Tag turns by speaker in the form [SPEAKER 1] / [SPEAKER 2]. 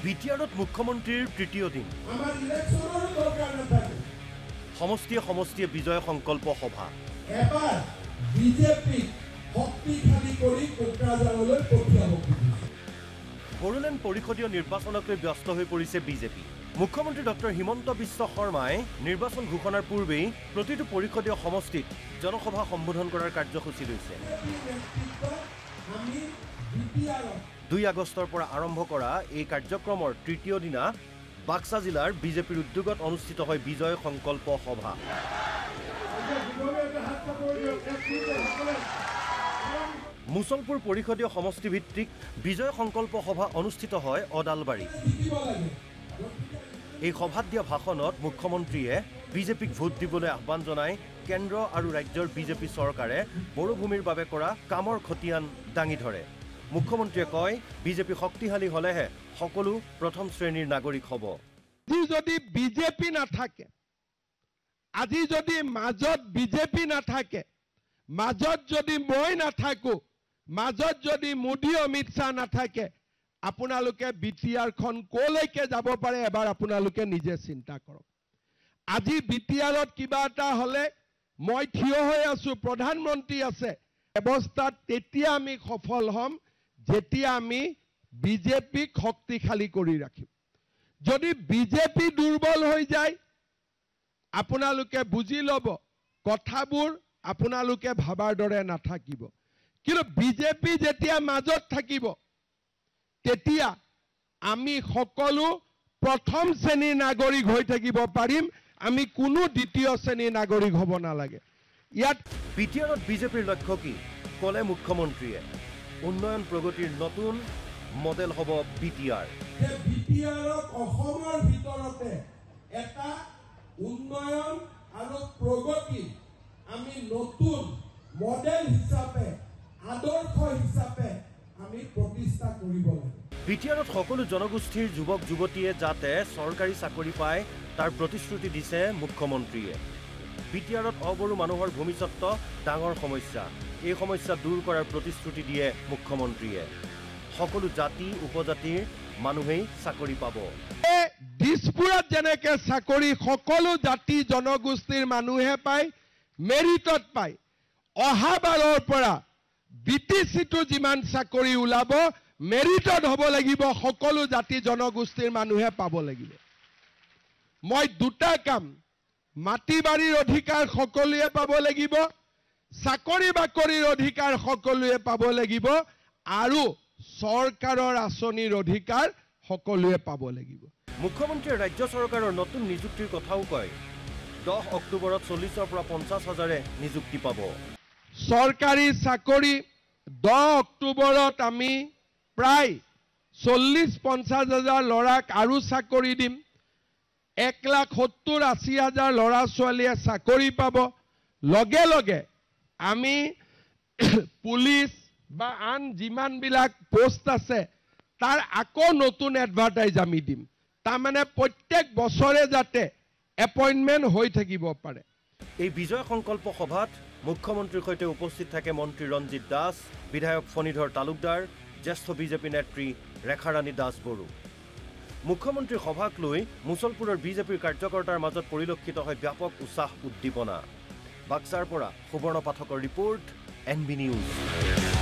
[SPEAKER 1] বিটিআৰত মুখ্যমন্ত্ৰীৰ তৃতীয় দিন সমষ্টিয়ে বিজয় সংকল্প সভা
[SPEAKER 2] এবাৰ বিজেপি শক্তিশালী কৰি কোকৰাঝাৰলৈ পঠিয়াব
[SPEAKER 1] বড়োলেণ্ড পৰিষদীয় নিৰ্বাচনক লৈ ব্যস্ত হৈ পৰিছে বিজেপি মুখ্যমন্ত্ৰী ডক্টৰ হিমন্ত বিশ্ব শৰ্মাই নিৰ্বাচন ঘোষণাৰ পূৰ্বেই প্ৰতিটো পৰিষদীয় সমষ্টিত জনসভা সম্বোধন কৰাৰ কাৰ্যসূচী লৈছে 2 আগষ্টৰ পৰা আৰম্ভ কৰা এই কাৰ্যক্ৰমৰ তৃতীয় দিনা বাক্সা জিলাৰ বিজেপিৰ উদ্যোগত অনুষ্ঠিত হয় বিজয় সংকল্প সভা মুছলপুৰ পৰিষদীয় সমষ্টি ভিত্তিক বিজয় সংকল্প সভা অনুষ্ঠিত হয় অদালবাৰী এই সভাত দিয়া ভাষণত মুখ্যমন্ত্ৰীয়ে বিজেপিক ভোট দিবলৈ আহ্বান জনাই কেন্দ্ৰ আৰু ৰাজ্যৰ বিজেপি চৰকাৰে বড়োভূমিৰ বাবে কৰা কামৰ খতিয়ান দাঙি ধৰে মুখ্যমন্ত্ৰীয়ে কয় বিজেপি শক্তিশালী হলেহে সকলো প্ৰথম শ্ৰেণীৰ নাগৰিক হ'ব
[SPEAKER 3] যদি বিজেপি নাথাকে আজি যদি মাজত বিজেপি নাথাকে মাজত যদি মই নাথাকো মাজত যদি মোদী অমিত শাহ নাথাকে আপোনালোকে বিটিআৰখন কোলৈকে যাব পাৰে এবাৰ আপোনালোকে নিজে চিন্তা কৰক আজি বিটিআৰত কিবা এটা হলে মই থিয় হৈ আছো প্ৰধানমন্ত্ৰী আছে ব্যৱস্থাত তেতিয়া আমি সফল হ'ম যেতিয়া আমি বিজেপিক শক্তিশালী কৰি ৰাখিম যদি বিজেপি দুৰ্বল হৈ যায় আপোনালোকে বুজি ল'ব কথাবোৰ আপোনালোকে ভাবাৰ দৰে নাথাকিব কিন্তু বিজেপি যেতিয়া মাজত থাকিব তেতিয়া আমি সকলো প্ৰথম শ্ৰেণীৰ নাগৰিক হৈ থাকিব পাৰিম আমি কোনো দ্বিতীয় শ্ৰেণীৰ নাগৰিক হ'ব নালাগে ইয়াত
[SPEAKER 1] বিটিআৰত বিজেপিৰ লক্ষ্য কি ক'লে মুখ্যমন্ত্ৰীয়ে উন্নয়ন প্ৰগতিৰ নতুন মডেল হ'ব বিটিআৰ
[SPEAKER 2] বিটিআৰক অসমৰ ভিতৰতে এটা উন্নয়ন আৰু প্ৰগতি আমি নতুন মডেল হিচাপে আদৰ্শ হিচাপে আমি প্ৰতিষ্ঠা কৰিব লাগে
[SPEAKER 1] বিটিআৰত সকলো জনগোষ্ঠীৰ যুৱক যুৱতীয়ে যাতে চৰকাৰী চাকৰি পায় তাৰ প্ৰতিশ্ৰুতি দিছে মুখ্যমন্ত্ৰীয়ে বিটিআৰত অবড়ো মানুহৰ ভূমিস্বত্ব ডাঙৰ সমস্যা এই সমস্যা দূৰ কৰাৰ প্ৰতিশ্ৰুতি দিয়ে মুখ্যমন্ত্ৰীয়ে সকলো জাতি উপজাতিৰ মানুহেই চাকৰি পাব
[SPEAKER 3] দিছপুৰত যেনেকে চাকৰি সকলো জাতি জনগোষ্ঠীৰ মানুহে পায় মেৰিটত পায় অহাবাৰৰ পৰা বিটিচিটো যিমান চাকৰি ওলাব মেৰিটত হ'ব লাগিব সকলো জাতি জনগোষ্ঠীৰ মানুহে পাব লাগিব মই দুটা কাম মাটি বাৰীৰ অধিকাৰ সকলোৱে পাব লাগিব চাকৰি বাকৰিৰ অধিকাৰ সকলোৱে পাব লাগিব আৰু চৰকাৰৰ আঁচনিৰ অধিকাৰ সকলোৱে পাব লাগিব
[SPEAKER 1] মুখ্যমন্ত্ৰীয়ে ৰাজ্য চৰকাৰৰ নতুন নিযুক্তিৰ কথাও কয় 10 অক্টোবৰত 40ৰ পৰা 50,000 নিযুক্তি পাব
[SPEAKER 3] চৰকাৰী চাকৰি 10 অক্টোবৰত আমি প্ৰায় 40-50,000 ল'ৰাক আৰু চাকৰি দিম 1,70,80,000 ল'ৰা ছোৱালীয়ে চাকৰি পাব লগে লগে আমি পুলিচ বা আন যিমানবিলাক পোষ্ট আছে তাৰ আকৌ নতুন এডভাৰটাইজ আমি দিম তাৰমানে প্ৰত্যেক বছৰে যাতে এপইণ্টমেণ্ট হৈ থাকিব পাৰে
[SPEAKER 1] এই বিজয় সংকল্প সভাত মুখ্যমন্ত্ৰীৰ সৈতে উপস্থিত থাকে মন্ত্ৰী ৰঞ্জিত দাস বিধায়ক ফণীধৰ তালুকদাৰ জ্যেষ্ঠ বিজেপি নেত্ৰী ৰেখাৰাণী দাস বড়ো মুখ্যমন্ত্ৰীৰ সভাক লৈ মুছলপুৰৰ বিজেপিৰ কাৰ্যকৰ্তাৰ মাজত পৰিলক্ষিত হয় ব্যাপক উৎসাহ উদ্দীপনা বাক্সাৰ পৰা সুবৰ্ণ পাঠকৰ ৰিপৰ্ট NB নিউজ